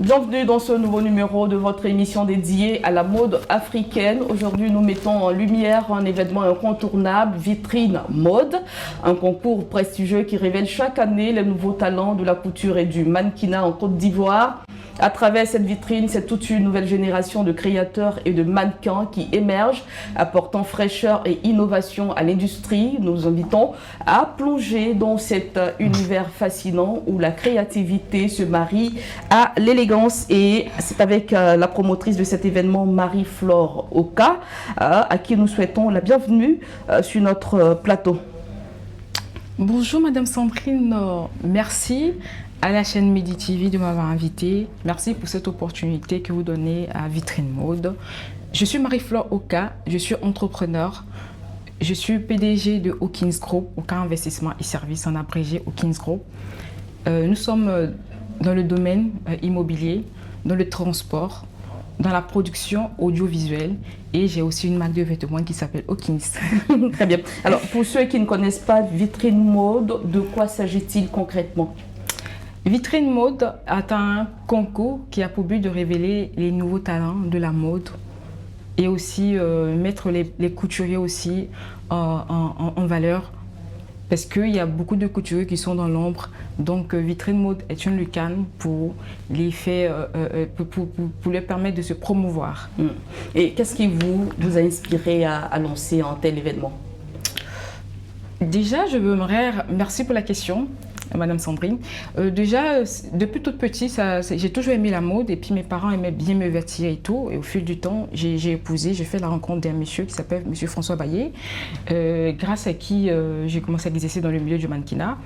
Bienvenue dans ce nouveau numéro de votre émission dédiée à la mode africaine. Aujourd'hui, nous mettons en lumière un événement incontournable, Vitrine Mode, un concours prestigieux qui révèle chaque année les nouveaux talents de la couture et du mannequinat en Côte d'Ivoire. À travers cette vitrine, c'est toute une nouvelle génération de créateurs et de mannequins qui émergent, apportant fraîcheur et innovation à l'industrie. Nous vous invitons à plonger dans cet univers fascinant où la créativité se marie à l'élégance. Et c'est avec la promotrice de cet événement, Marie-Flore Oka, à qui nous souhaitons la bienvenue sur notre plateau. Bonjour Madame Sandrine, merci à la chaîne Medi TV de m'avoir invitée. Merci pour cette opportunité que vous donnez à Vitrine Mode. Je suis Marie-Flore Oka, je suis entrepreneur. Je suis PDG de Hawkins Group, Oka Investissement et Services en abrégé Hawkins Group. Nous sommes dans le domaine immobilier, dans le transport, dans la production audiovisuelle et j'ai aussi une marque de vêtements qui s'appelle Hawkins. Très bien. Alors pour ceux qui ne connaissent pas Vitrine Mode, de quoi s'agit-il concrètement? Vitrine Mode est un concours qui a pour but de révéler les nouveaux talents de la mode et aussi mettre les couturiers aussi en valeur parce qu'il y a beaucoup de couturiers qui sont dans l'ombre. Donc Vitrine Mode est une lucarne pour les faire, pour leur permettre de se promouvoir. Et qu'est-ce qui vous a inspiré à lancer un tel événement? Déjà, merci pour la question. Madame Sandrine. Déjà, depuis toute petite, j'ai toujours aimé la mode et puis mes parents aimaient bien me vêtir et tout. Et au fil du temps, j'ai fait la rencontre d'un monsieur qui s'appelle Monsieur François Baillet, grâce à qui j'ai commencé à exercer dans le milieu du mannequinat.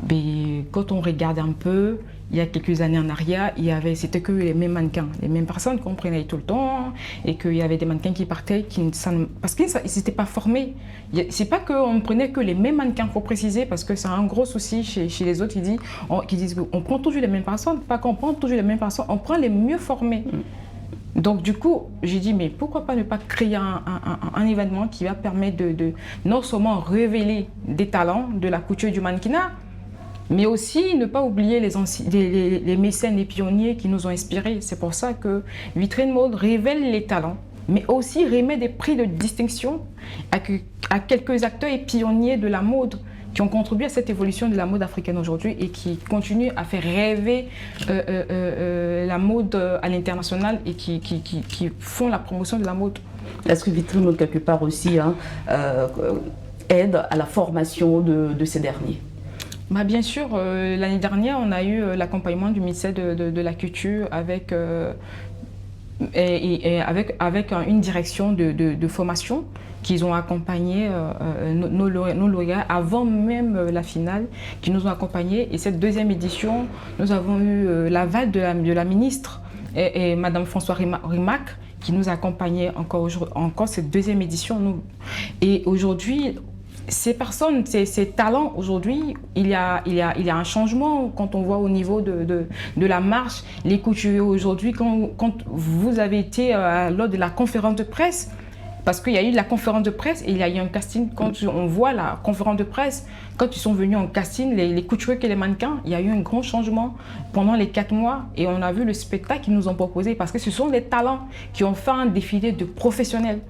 Mais quand on regarde un peu, il y a quelques années en arrière, c'était que les mêmes mannequins, les mêmes personnes qu'on prenait tout le temps et qu'il y avait des mannequins qui partaient parce qu'ils n'étaient pas formés. C'est pas qu'on prenait que les mêmes mannequins, il faut préciser, parce que c'est un gros souci chez les autres qui disent qu'on prend toujours les mêmes personnes, pas qu'on prend toujours les mêmes personnes, on prend les mieux formés. Donc du coup, j'ai dit, mais pourquoi pas ne pas créer un événement qui va permettre de non seulement révéler des talents de la couture et du mannequinat, mais aussi ne pas oublier les mécènes et pionniers qui nous ont inspirés. C'est pour ça que Vitrine Mode révèle les talents, mais aussi remet des prix de distinction à quelques acteurs et pionniers de la mode qui ont contribué à cette évolution de la mode africaine aujourd'hui et qui continuent à faire rêver la mode à l'international et qui font la promotion de la mode. Est-ce que Vitrine Mode, quelque part aussi, aide à la formation de ces derniers? Bien sûr, l'année dernière, on a eu l'accompagnement du ministère de la Culture avec une direction de formation qu'ils ont accompagné nos lauréats avant même la finale, qui nous ont accompagnés. Et cette deuxième édition, nous avons eu l'aval de la ministre et Madame François Rimac, qui nous accompagnait encore cette deuxième édition. Et aujourd'hui, ces personnes, ces talents, aujourd'hui, il y a un changement quand on voit au niveau de la marche. Les couturiers aujourd'hui, quand vous avez été lors de la conférence de presse, parce qu'il y a eu la conférence de presse et il y a eu un casting, quand on voit la conférence de presse, quand ils sont venus en casting, les couturiers et les mannequins, il y a eu un grand changement pendant les 4 mois et on a vu le spectacle qu'ils nous ont proposé parce que ce sont des talents qui ont fait un défilé de professionnels.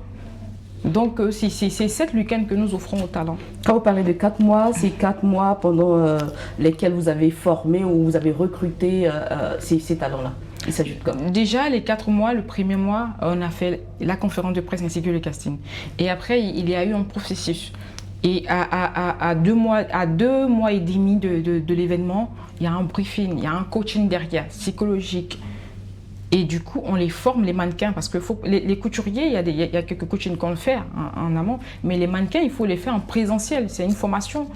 Donc, c'est cette lucarne que nous offrons aux talents. Quand vous parlez de 4 mois, c'est 4 mois pendant lesquels vous avez formé ou vous avez recruté ces talents-là. Il s'agit de quoi? Déjà, les 4 mois, le premier mois, on a fait la conférence de presse ainsi que le casting. Et après, il y a eu un processus. Et à 2 mois et demi de l'événement, il y a un briefing, il y a un coaching derrière, psychologique. Et du coup, on les forme, les mannequins, parce que les couturiers, il y a quelques coachings qu'on fait en amont, mais les mannequins, il faut les faire en présentiel, c'est une formation.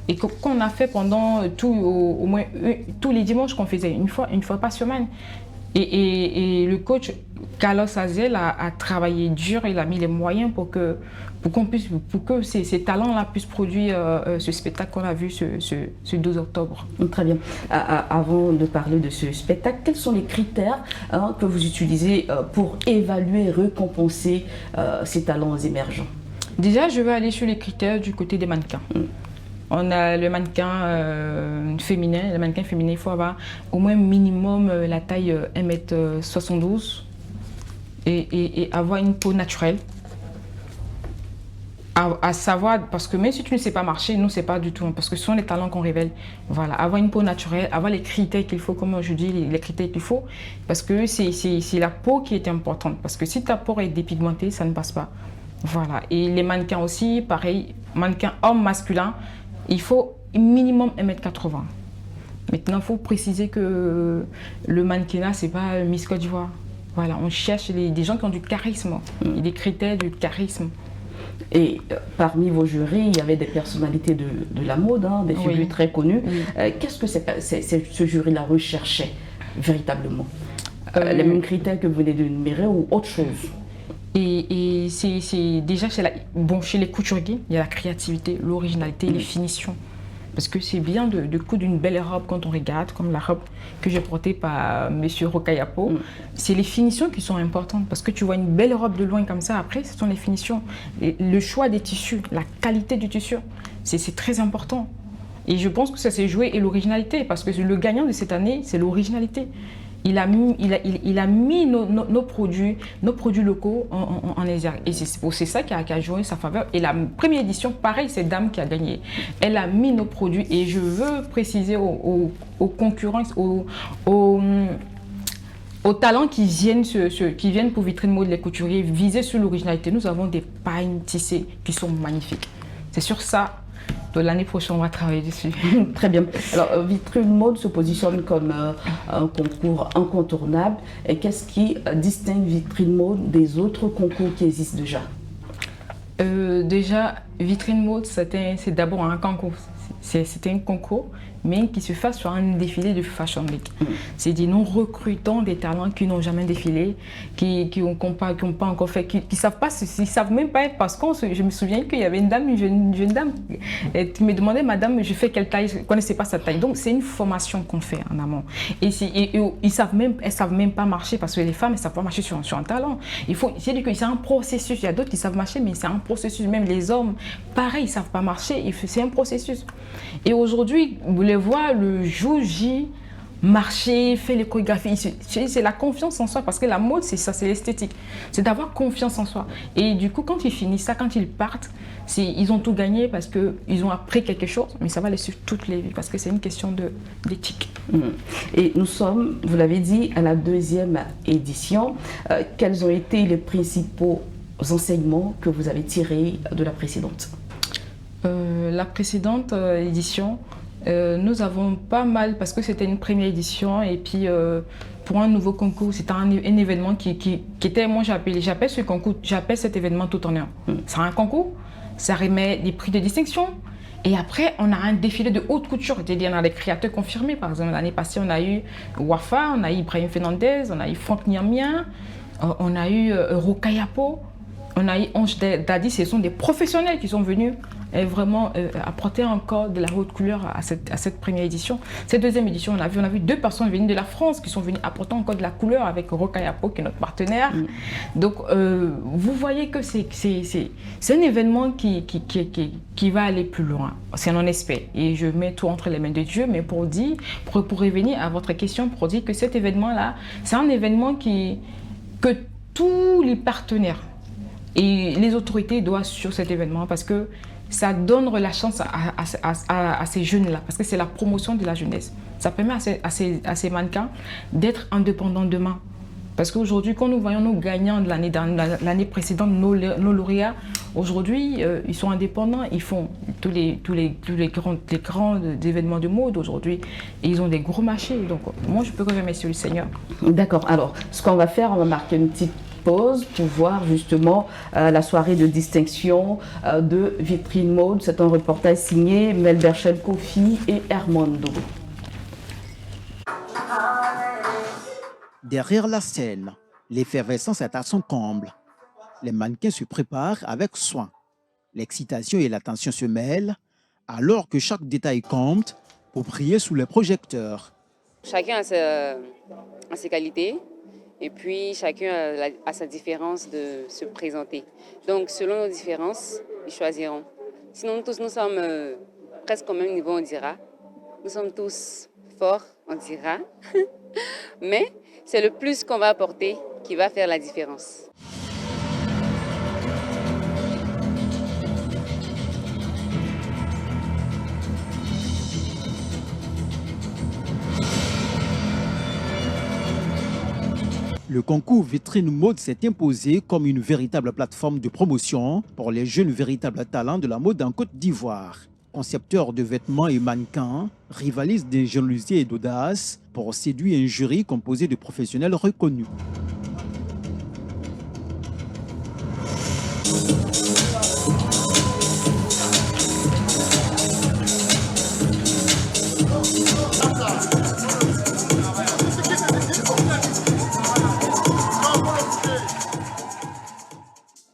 Et qu'on a fait pendant au moins tous les dimanches qu'on faisait, une fois par semaine. Et le coach Carlos Azel a travaillé dur, il a mis les moyens pour que ces talents-là puissent produire ce spectacle qu'on a vu ce 12 octobre. Très bien. Avant de parler de ce spectacle, quels sont les critères que vous utilisez pour évaluer et récompenser ces talents émergents? Déjà, je vais aller sur les critères du côté des mannequins. On a le mannequin féminin. Le mannequin féminin, il faut avoir au moins minimum la taille 1m72 et avoir une peau naturelle. À savoir, parce que même si tu ne sais pas marcher, nous, c'est pas du tout, parce que ce sont les talents qu'on révèle. Voilà, avoir une peau naturelle, avoir les critères qu'il faut, comme je dis, les critères qu'il faut, parce que c'est la peau qui est importante. Parce que si ta peau est dépigmentée, ça ne passe pas. Voilà, et les mannequins aussi, pareil, mannequin homme masculin, il faut minimum 1m80. Maintenant, il faut préciser que le mannequinat, c'est pas Miss Côte d'Ivoire. Voilà, on cherche des gens qui ont du charisme, et des critères du charisme. Et parmi vos jurys, il y avait des personnalités de la mode, hein, des figures très connues. Qu'est-ce que ce jury-là recherchait véritablement? Les mêmes critères que vous venez d'énumérer ou autre chose? Et c'est déjà chez les couturiers, il y a la créativité, l'originalité, les finitions. Parce que c'est bien de coudre une belle robe quand on regarde, comme la robe que j'ai portée par M. Rokayapo. C'est les finitions qui sont importantes. Parce que tu vois une belle robe de loin comme ça, après, ce sont les finitions. Et le choix des tissus, la qualité du tissu, c'est très important. Et je pense que ça s'est joué et l'originalité. Parce que le gagnant de cette année, c'est l'originalité. Il a mis nos produits locaux en exergue. Et c'est ça qui a joué sa faveur. Et la première édition, pareil, c'est Dame qui a gagné. Elle a mis nos produits. Et je veux préciser aux concurrents, aux talents qui viennent pour Vitrine Mode, les couturiers, viser sur l'originalité. Nous avons des pailles tissées qui sont magnifiques. C'est sur ça. L'année prochaine, on va travailler dessus. Très bien. Alors, Vitrine Mode se positionne comme un concours incontournable. Et qu'est-ce qui distingue Vitrine Mode des autres concours qui existent déjà? Déjà, Vitrine Mode, c'est d'abord un concours. C'était un concours, mais qui se fait sur un défilé de Fashion Week. C'est-à-dire, nous recrutons des talents qui n'ont jamais défilé, qui n'ont pas encore fait, qui ne savent pas, ils savent même pas, parce que je me souviens qu'il y avait une dame, une jeune dame, qui me demandait, madame, je fais quelle taille, je ne connaissais pas sa taille. Donc, c'est une formation qu'on fait en amont. Et elles savent même pas marcher, parce que les femmes, elles ne savent pas marcher sur un talent. C'est un processus. Il y a d'autres qui savent marcher, mais c'est un processus. Même les hommes, pareil, ils ne savent pas marcher, c'est un processus. Et aujourd'hui, vous les voyez, le jour J, marcher, faire les chorégraphies, c'est la confiance en soi, parce que la mode, c'est ça, c'est l'esthétique. C'est d'avoir confiance en soi. Et du coup, quand ils finissent ça, quand ils partent, ils ont tout gagné parce qu'ils ont appris quelque chose, mais ça va les suivre toutes les vies, parce que c'est une question d'éthique. Et nous sommes, vous l'avez dit, à la 2e édition. Quels ont été les principaux enseignements que vous avez tirés de la précédente? La précédente édition, nous avons pas mal, parce que c'était une première édition, et puis pour un nouveau concours, c'était un événement qui était, moi j'appelle ce concours, j'appelle cet événement tout en un. C'est un concours, ça remet des prix de distinction, et après on a un défilé de haute couture, c'est-à-dire on a des créateurs confirmés. Par exemple, l'année passée on a eu Wafa, on a eu Ibrahim Fernandez, on a eu Franck Niamien, on a eu Rokayapo, on a eu Ange Dadi. Ce sont des professionnels qui sont venus vraiment apporter encore de la haute couleur à cette première édition. Cette deuxième édition, on a vu 2 personnes venues de la France qui sont venues apporter encore de la couleur avec Rokayapo, qui est notre partenaire. Donc, vous voyez que c'est un événement qui va aller plus loin. C'est un espère. Et je mets tout entre les mains de Dieu, mais pour revenir à votre question, pour dire que cet événement-là, c'est un événement que tous les partenaires et les autorités doivent sur cet événement, parce que ça donne la chance à ces jeunes-là, parce que c'est la promotion de la jeunesse. Ça permet à ces mannequins d'être indépendants demain. Parce qu'aujourd'hui, quand nous voyons nos gagnants de l'année précédente, nos lauréats, aujourd'hui, ils sont indépendants, ils font tous les grands événements de mode aujourd'hui, et ils ont des gros marchés. Donc, moi, je peux remercier le Seigneur. D'accord. Alors, ce qu'on va faire, on va marquer une petite pause pour voir justement la soirée de distinction de Vitrine Mode. C'est un reportage signé Melberchel Kofi et Hermando. Derrière la scène, l'effervescence est à son comble. Les mannequins se préparent avec soin. L'excitation et l'attention se mêlent alors que chaque détail compte pour briller sous les projecteurs. Chacun a ses qualités. Et puis, chacun a sa différence de se présenter. Donc, selon nos différences, ils choisiront. Sinon, nous tous, nous sommes presque au même niveau, on dira. Nous sommes tous forts, on dira. Mais c'est le plus qu'on va apporter qui va faire la différence. Le concours Vitrine Mode s'est imposé comme une véritable plateforme de promotion pour les jeunes véritables talents de la mode en Côte d'Ivoire. Concepteurs de vêtements et mannequins rivalisent d'ingéniosité et d'audace pour séduire un jury composé de professionnels reconnus.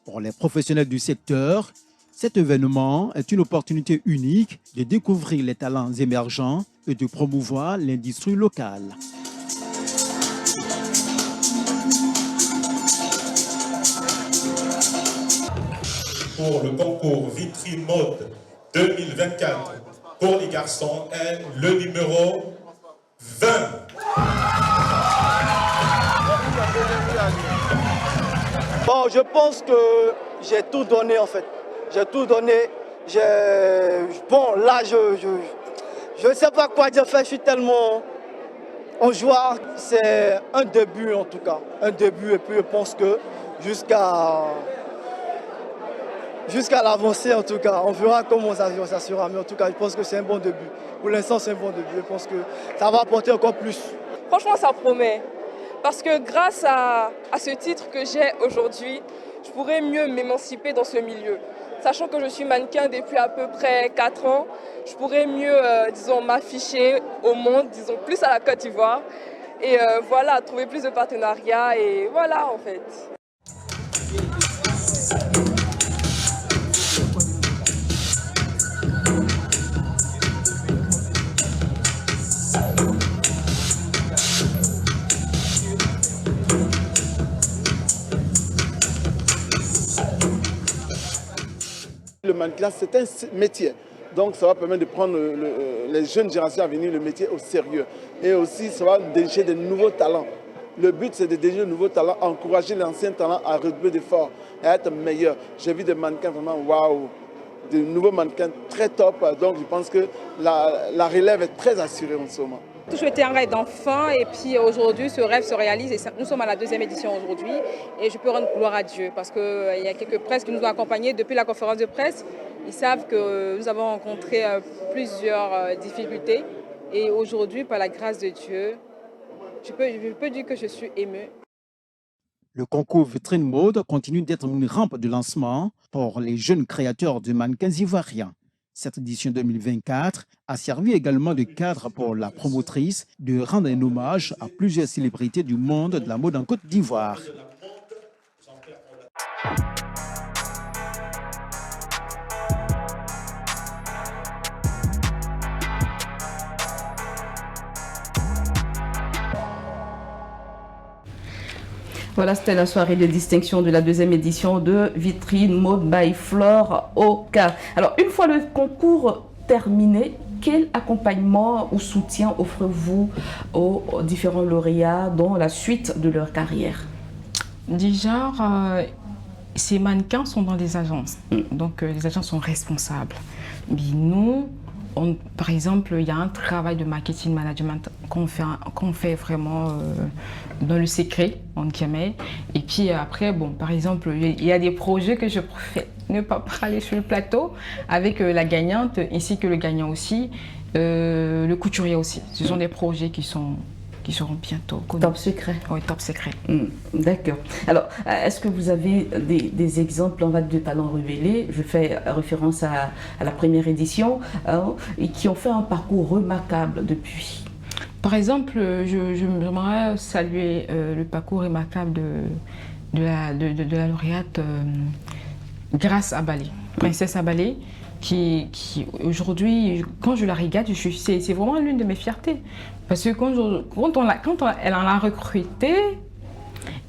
Pour les professionnels du secteur, cet événement est une opportunité unique de découvrir les talents émergents et de promouvoir l'industrie locale. Pour le concours Vitrine Mode 2024 pour les garçons est le numéro 20. Bon, je pense que j'ai tout donné en fait. J'ai tout donné. Bon, là, je ne sais pas quoi dire. Je suis tellement en joie. C'est un début en tout cas. Un début et puis je pense que jusqu'à l'avancée en tout cas. On verra comment ça sera. Mais en tout cas, je pense que c'est un bon début. Pour l'instant, c'est un bon début. Je pense que ça va apporter encore plus. Franchement, ça promet. Parce que grâce à ce titre que j'ai aujourd'hui, je pourrais mieux m'émanciper dans ce milieu. Sachant que je suis mannequin depuis à peu près 4 ans, je pourrais mieux, disons, m'afficher au monde, disons, plus à la Côte d'Ivoire. Et voilà, trouver plus de partenariats et voilà, en fait. Le mannequinat, c'est un métier. Donc, ça va permettre de prendre les jeunes générations à venir le métier au sérieux. Et aussi, ça va dénicher de nouveaux talents. Le but, c'est de dénicher de nouveaux talents, encourager les anciens talents à redoubler d'efforts et à être meilleurs. J'ai vu des mannequins vraiment waouh, de nouveaux mannequins très top. Donc, je pense que la relève est très assurée en ce moment. J'ai toujours été un rêve d'enfant et puis aujourd'hui ce rêve se réalise et nous sommes à la 2e édition aujourd'hui et je peux rendre gloire à Dieu parce qu'il y a quelques presses qui nous ont accompagnés depuis la conférence de presse. Ils savent que nous avons rencontré plusieurs difficultés et aujourd'hui par la grâce de Dieu, je peux dire que je suis émue. Le concours Vitrine Mode continue d'être une rampe de lancement pour les jeunes créateurs de mannequins ivoiriens. Cette édition 2024 a servi également de cadre pour la promotrice de rendre un hommage à plusieurs célébrités du monde de la mode en Côte d'Ivoire. Voilà, c'était la soirée de distinction de la 2e édition de Vitrine Mode by Flore Oka. Alors, une fois le concours terminé, quel accompagnement ou soutien offrez-vous aux différents lauréats dans la suite de leur carrière? Déjà, ces mannequins sont dans des agences, donc les agences sont responsables. Mais nous, par exemple, il y a un travail de marketing management qu'on fait vraiment dans le secret, en guillemets. Et puis après, bon, par exemple, il y a des projets que je préfère ne pas parler sur le plateau avec la gagnante ainsi que le gagnant aussi, le couturier aussi. Ce sont des projets qui seront bientôt connus. Top secret. Oui, top secret. D'accord. Alors, est-ce que vous avez des exemples en fait, de talents révélés? Je fais référence à la première édition et qui ont fait un parcours remarquable depuis. Par exemple, j'aimerais saluer le parcours remarquable de la lauréate Grâce Abalé, Princesse Abalé, qui aujourd'hui, quand je la regarde, c'est vraiment l'une de mes fiertés. Parce que quand elle en a recruté,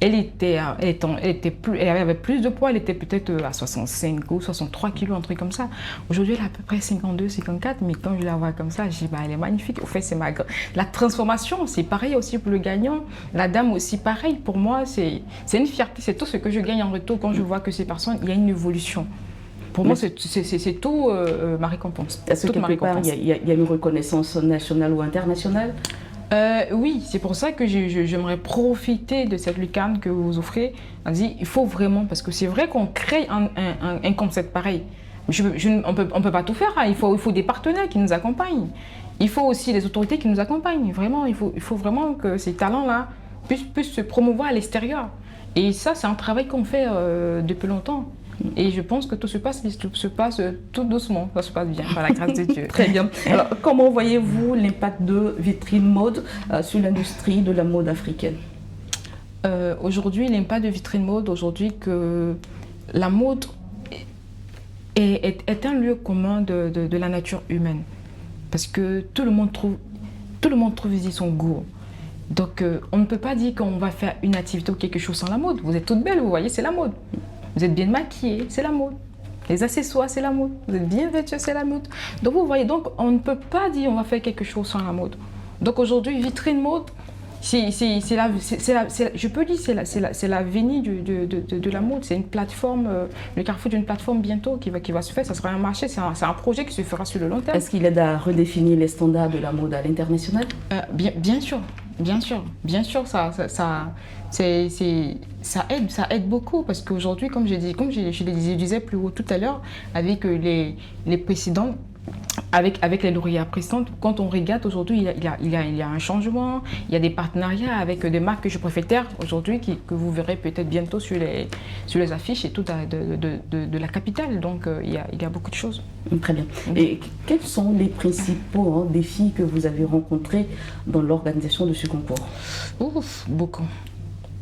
elle avait plus de poids, elle était peut-être à 65 ou 63 kilos, un truc comme ça. Aujourd'hui, elle a à peu près 52, 54, mais quand je la vois comme ça, je dis, bah, elle est magnifique. Au fait, la transformation, c'est pareil aussi pour le gagnant. La dame aussi, pareil. Pour moi, c'est une fierté, c'est tout ce que je gagne en retour quand je vois que ces personnes, il y a une évolution. Pour moi, c'est tout ma récompense. Est-ce que quelque part, il y a une reconnaissance nationale ou internationale? Oui, c'est pour ça que j'aimerais profiter de cette lucarne que vous offrez. On dit, il faut vraiment, parce que c'est vrai qu'on crée un concept pareil. On peut pas tout faire, hein. Il faut des partenaires qui nous accompagnent. Il faut aussi des autorités qui nous accompagnent. Vraiment, il faut vraiment que ces talents-là puissent se promouvoir à l'extérieur. Et ça, c'est un travail qu'on fait depuis longtemps. Et je pense que tout se passe tout doucement, ça se passe bien, par la grâce de Dieu. Très bien. Alors, comment voyez-vous l'impact de Vitrine Mode sur l'industrie de la mode africaine? Aujourd'hui, l'impact de Vitrine Mode, aujourd'hui que la mode est un lieu commun de la nature humaine. Parce que tout le monde trouve ici son goût. Donc, on ne peut pas dire qu'on va faire une activité ou quelque chose sans la mode. Vous êtes toutes belles, vous voyez, c'est la mode. Vous êtes bien maquillée, c'est la mode. Les accessoires, c'est la mode. Vous êtes bien vêtue, c'est la mode. Donc vous voyez, donc on ne peut pas dire on va faire quelque chose sans la mode. Donc aujourd'hui, Vitrine Mode, je peux dire c'est l'avenir de la mode. C'est une plateforme, le carrefour d'une plateforme bientôt qui va se faire. Ça sera un marché, c'est un projet qui se fera sur le long terme. Est-ce qu'il aide à redéfinir les standards de la mode à l'international? Bien sûr, ça aide beaucoup parce qu'aujourd'hui, comme je le disais plus haut tout à l'heure, avec les précédents, avec les lauréats précédents, quand on regarde aujourd'hui, il y a un changement, il y a des partenariats avec des marques que je préfère taire aujourd'hui, que vous verrez peut-être bientôt sur les affiches et tout de la capitale. Donc il y a beaucoup de choses. Très bien. Et quels sont les principaux défis que vous avez rencontrés dans l'organisation de ce concours?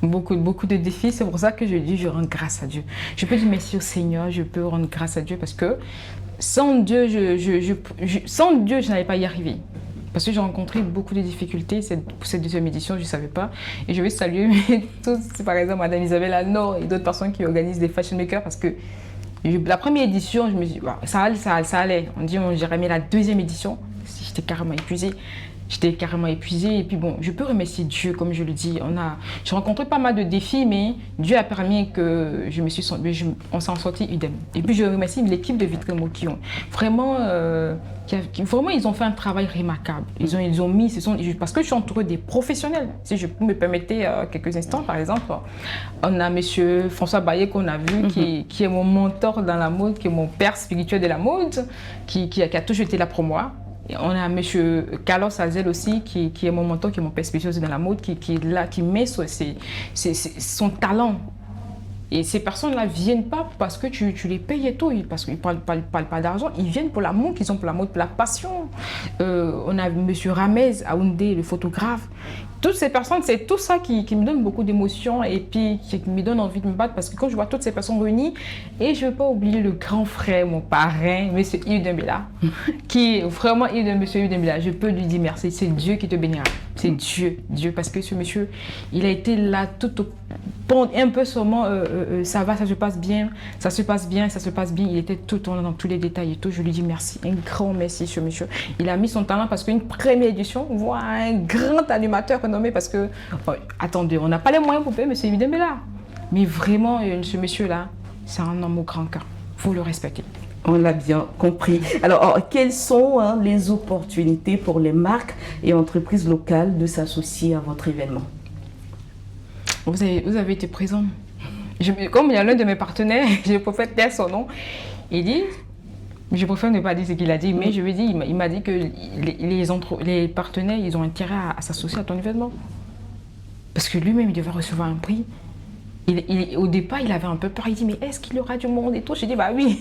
Beaucoup de défis, c'est pour ça que je dis je rends grâce à Dieu. Je peux dire merci au Seigneur, je peux rendre grâce à Dieu parce que sans Dieu, je n'allais pas y arriver. Parce que j'ai rencontré beaucoup de difficultés pour cette deuxième édition, je ne savais pas. Et je vais saluer tous, par exemple, Madame Isabelle Alnor et d'autres personnes qui organisent des fashion makers parce que la première édition, je me suis dit, ça allait. On dit, j'irais, mais la deuxième édition, j'étais carrément épuisée. Et puis bon, je peux remercier Dieu, comme je le dis. J'ai rencontré pas mal de défis, mais Dieu a permis que on s'en sortit idem. Et puis je remercie l'équipe de Vitrine Mode qui ont vraiment, ils ont fait un travail remarquable. Ils ont mis, parce que je suis entourée des professionnels. Si je peux me permettre quelques instants, par exemple, on a Monsieur François Baillet qu'on a vu, qui est mon mentor dans la mode, qui est mon père spirituel de la mode, qui a toujours été là pour moi. On a M. Carlos Azel aussi, qui est mon mentor, qui est mon père spécialisé dans la mode, qui est là, qui met son talent. Et ces personnes-là ne viennent pas parce que tu les payes et tout, parce qu'ils ne parlent pas d'argent, ils viennent pour l'amour qu'ils ont pour la mode, pour la passion. On a M. Ramez Aoundé, le photographe. Toutes ces personnes, c'est tout ça qui me donne beaucoup d'émotions et puis qui me donne envie de me battre parce que quand je vois toutes ces personnes réunies, et je ne veux pas oublier le grand frère, mon parrain, M. Yves Dembélé, qui est vraiment M. Yves Dembélé, je peux lui dire merci, c'est Dieu qui te bénira. C'est Dieu, parce que ce monsieur, il a été là tout au un peu seulement, ça va, ça se passe bien, il était tout le temps dans tous les détails et tout, je lui dis merci, un grand merci ce monsieur. Il a mis son talent parce qu'une première édition, voilà un grand animateur renommé parce que, attendez, on n'a pas les moyens pour payer M. Yves Dembélé, mais vraiment, ce monsieur-là, c'est un homme au grand cœur, il faut le respecter. On l'a bien compris. Alors, quelles sont les opportunités pour les marques et entreprises locales de s'associer à votre événement? Vous avez été présent. Comme il y a l'un de mes partenaires, je préfère taire son nom, il dit, je préfère ne pas dire ce qu'il a dit, mais je lui ai dit, il m'a dit que les partenaires, ils ont intérêt à s'associer à ton événement. Parce que lui-même, il devait recevoir un prix. Au départ, il avait un peu peur. Il dit, mais est-ce qu'il y aura du monde et tout? J'ai dit, bah oui.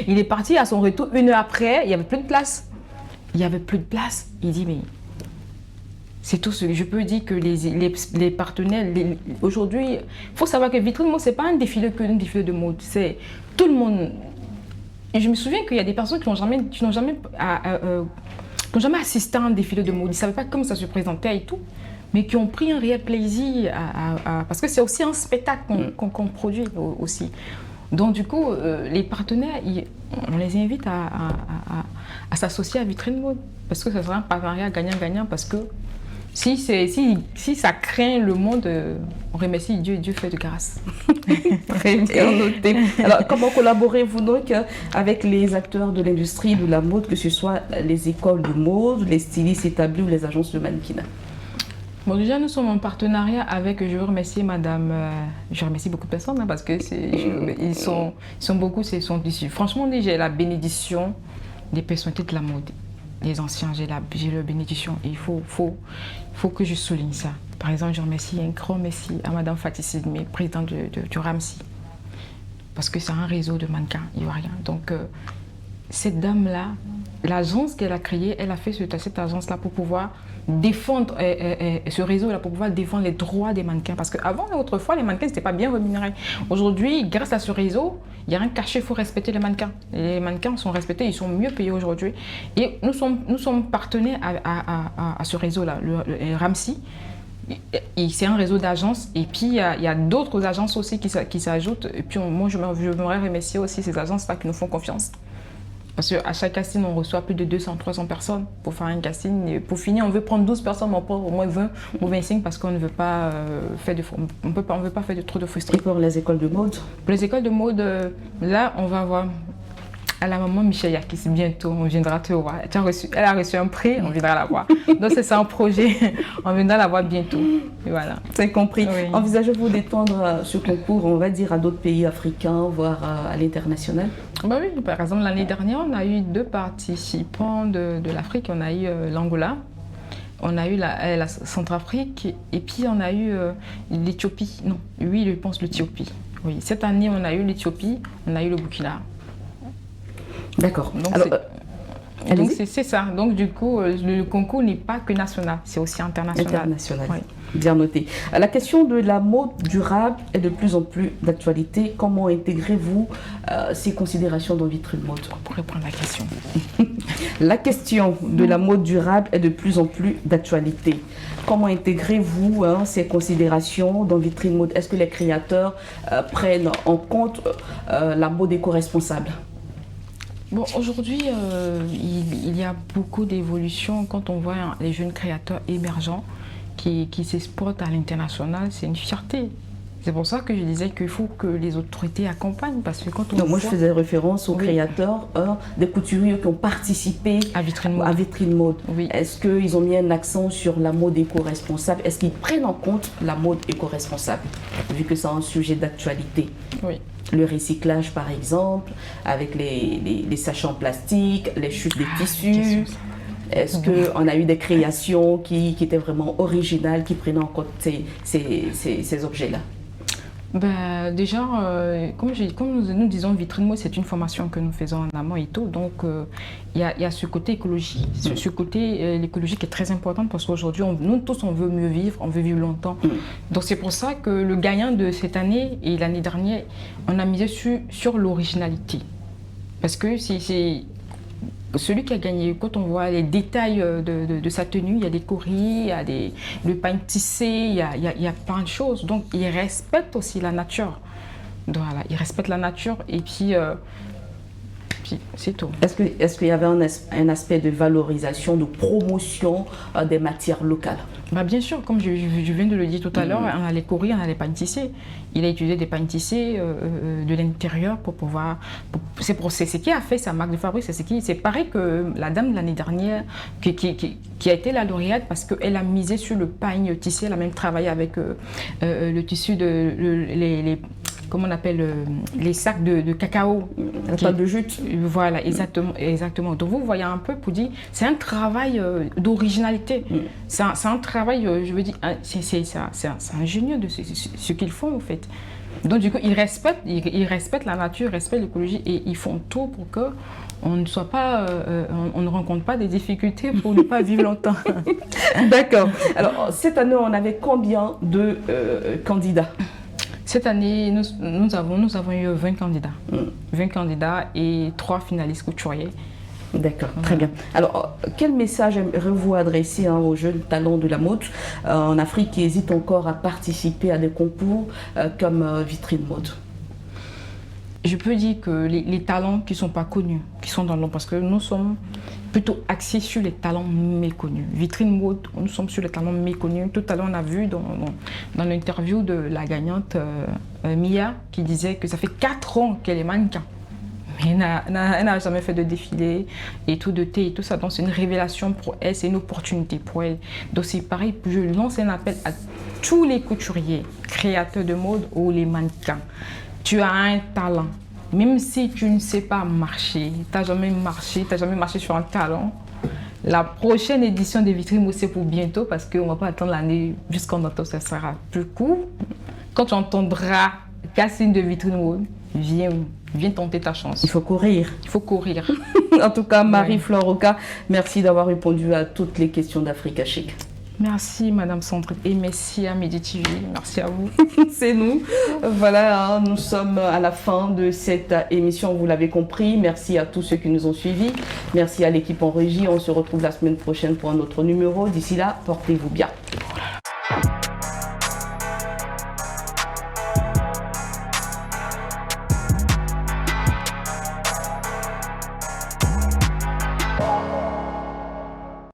Il est parti à son retour, 1 heure après, il n'y avait plus de place. Il dit, mais c'est tout ce que je peux dire que les partenaires, aujourd'hui, il faut savoir que Vitrine Mode, ce n'est pas un défilé de mode. C'est tout le monde. Et je me souviens qu'il y a des personnes qui n'ont jamais assisté à un défilé de mode. Ils ne savaient pas comment ça se présentait et tout. mais qui ont pris un réel plaisir parce que c'est aussi un spectacle qu'on produit aussi. Donc du coup, les partenaires, on les invite à s'associer à Vitrine Mode parce que ça sera un partenariat gagnant-gagnant parce que si ça craint le monde, on remercie Dieu et Dieu fait de grâce. Très bien noté. Alors, comment collaborez-vous donc avec les acteurs de l'industrie de la mode, que ce soit les écoles de mode, les stylistes établis ou les agences de mannequinat? Bon, déjà, nous sommes en partenariat avec, je veux remercier madame, je remercie beaucoup de personnes parce que ils sont beaucoup, c'est son tissu. Franchement, j'ai la bénédiction des personnalités de la mode. Les anciens, j'ai leur bénédiction et il faut que je souligne ça. Par exemple, je remercie un grand merci à madame Fatih Sidmé, présidente du RAMSI, parce que c'est un réseau de mannequins ivoiriens. Donc, cette dame-là, l'agence qu'elle a créée, elle a fait cette agence-là pour pouvoir défendre ce réseau-là, pour pouvoir défendre les droits des mannequins. Parce qu'avant, autrefois, les mannequins n'étaient pas bien rémunérés. Aujourd'hui, grâce à ce réseau, il y a un cachet, il faut respecter les mannequins. Les mannequins sont respectés, ils sont mieux payés aujourd'hui. Et nous sommes partenaires à ce réseau-là, le RAMSI. C'est un réseau d'agences et puis il y a d'autres agences aussi qui s'ajoutent. Et puis moi, je voudrais remercier aussi ces agences-là qui nous font confiance. Parce qu'à chaque casting, on reçoit plus de 200-300 personnes pour faire un casting. Et pour finir, on veut prendre 12 personnes, mais on prend au moins 20 ou 25 parce qu'on ne veut pas faire trop de frustration. Et pour les écoles de mode? Pour les écoles de mode, là, on va voir à la maman Michel Yakis bientôt, on viendra te voir. Elle a reçu un prix, on viendra la voir. Donc c'est ça un projet, on viendra la voir bientôt. Et voilà. C'est compris. Oui. Envisagez-vous d'étendre ce concours, on va dire, à d'autres pays africains, voire à l'international? Bah oui, par exemple, l'année dernière, on a eu 2 participants de l'Afrique. On a eu l'Angola, on a eu la Centrafrique et puis on a eu l'Éthiopie. Non, oui, je pense l'Éthiopie. Oui. Cette année, on a eu l'Éthiopie, on a eu le Burkina. D'accord. Donc c'est ça. Donc du coup, le concours n'est pas que national, c'est aussi international. International. Oui. Bien noté. La question de la mode durable est de plus en plus d'actualité. Comment intégrez-vous ces considérations dans Vitrine Mode? Pour répondre à la question. La question de la mode durable est de plus en plus d'actualité. Comment intégrez-vous ces considérations dans Vitrine Mode? Est-ce que les créateurs prennent en compte la mode éco-responsable? Bon, aujourd'hui, il y a beaucoup d'évolutions. Quand on voit les jeunes créateurs émergents qui s'exportent à l'international, c'est une fierté. C'est pour ça que je disais qu'il faut que les autorités accompagnent. Parce que quand on moi, je faisais référence aux créateurs, des couturiers qui ont participé à Vitrine Mode. Oui. Est-ce qu'ils ont mis un accent sur la mode éco-responsable? Est-ce qu'ils prennent en compte la mode éco-responsable, vu que c'est un sujet d'actualité? Oui. Le recyclage, par exemple, avec les sachets en plastique, les chutes de tissus. Est-ce qu'on a eu des créations qui étaient vraiment originales, qui prenaient en compte ces objets-là? Ben, déjà, comme nous disons, Vitrine Mode, c'est une formation que nous faisons en amont et tout. Donc, il y a ce côté écologie. Ce côté l'écologie qui est très important parce qu'aujourd'hui, nous tous, on veut mieux vivre, on veut vivre longtemps. Donc, c'est pour ça que le gagnant de cette année et l'année dernière, on a misé sur l'originalité. Parce que c'est celui qui a gagné, quand on voit les détails de sa tenue, il y a des coris, il y a le pain tissé, il y a plein de choses. Donc, il respecte aussi la nature. Donc, voilà, il respecte la nature et puis c'est tout. Est-ce qu'il y avait un aspect de valorisation, de promotion des matières locales? Bah bien sûr, comme je viens de le dire tout à l'heure, on a les coris, on a les pains tissés. Il a utilisé des pains tissés de l'intérieur pour pouvoir... C'est ce qui a fait sa marque de fabrique. C'est pareil que la dame de l'année dernière qui a été la lauréate parce qu'elle a misé sur le pain tissé. Elle a même travaillé avec le tissu comment on appelle les sacs de cacao. Pas de jute. Voilà, exactement. Donc vous voyez un peu pour dire, c'est un travail d'originalité. C'est un travail, je veux dire, c'est ingénieux de ce qu'ils font en fait. Donc du coup, ils respectent la nature, ils respectent l'écologie et ils font tout pour que on ne soit pas, on ne rencontre pas des difficultés pour ne pas vivre longtemps. D'accord. Alors cette année, on avait combien de candidats? Cette année, nous avons eu 20 candidats. 20 candidats et 3 finalistes couturiers. D'accord, très bien. Alors, quel message aimeriez-vous adresser aux jeunes talents de la mode en Afrique qui hésitent encore à participer à des concours comme Vitrine Mode? Je peux dire que les talents qui ne sont pas connus, qui sont dans l'ombre, parce que nous sommes plutôt axés sur les talents méconnus. Vitrine Mode, nous sommes sur les talents méconnus. Tout à l'heure, on a vu dans l'interview de la gagnante Mia qui disait que ça fait 4 ans qu'elle est mannequin. Mais elle n'a jamais fait de défilé et tout, de thé et tout ça. Donc c'est une révélation pour elle, c'est une opportunité pour elle. Donc c'est pareil, je lance un appel à tous les couturiers, créateurs de mode ou les mannequins. Tu as un talent, même si tu ne sais pas marcher, tu n'as jamais marché sur un talent. La prochaine édition des Vitrines Mode, c'est pour bientôt parce qu'on ne va pas attendre l'année jusqu'en octobre, ça sera plus court. Quand tu entendras casting de Vitrine Mode, viens tenter ta chance. Il faut courir. Il faut courir. En tout cas, Marie-Flore Oka, merci d'avoir répondu à toutes les questions d'Africa Chic. Merci Madame Sandrine et merci à Midi TV, merci à vous. C'est nous. Voilà, nous sommes à la fin de cette émission, vous l'avez compris. Merci à tous ceux qui nous ont suivis. Merci à l'équipe en régie. On se retrouve la semaine prochaine pour un autre numéro. D'ici là, portez-vous bien.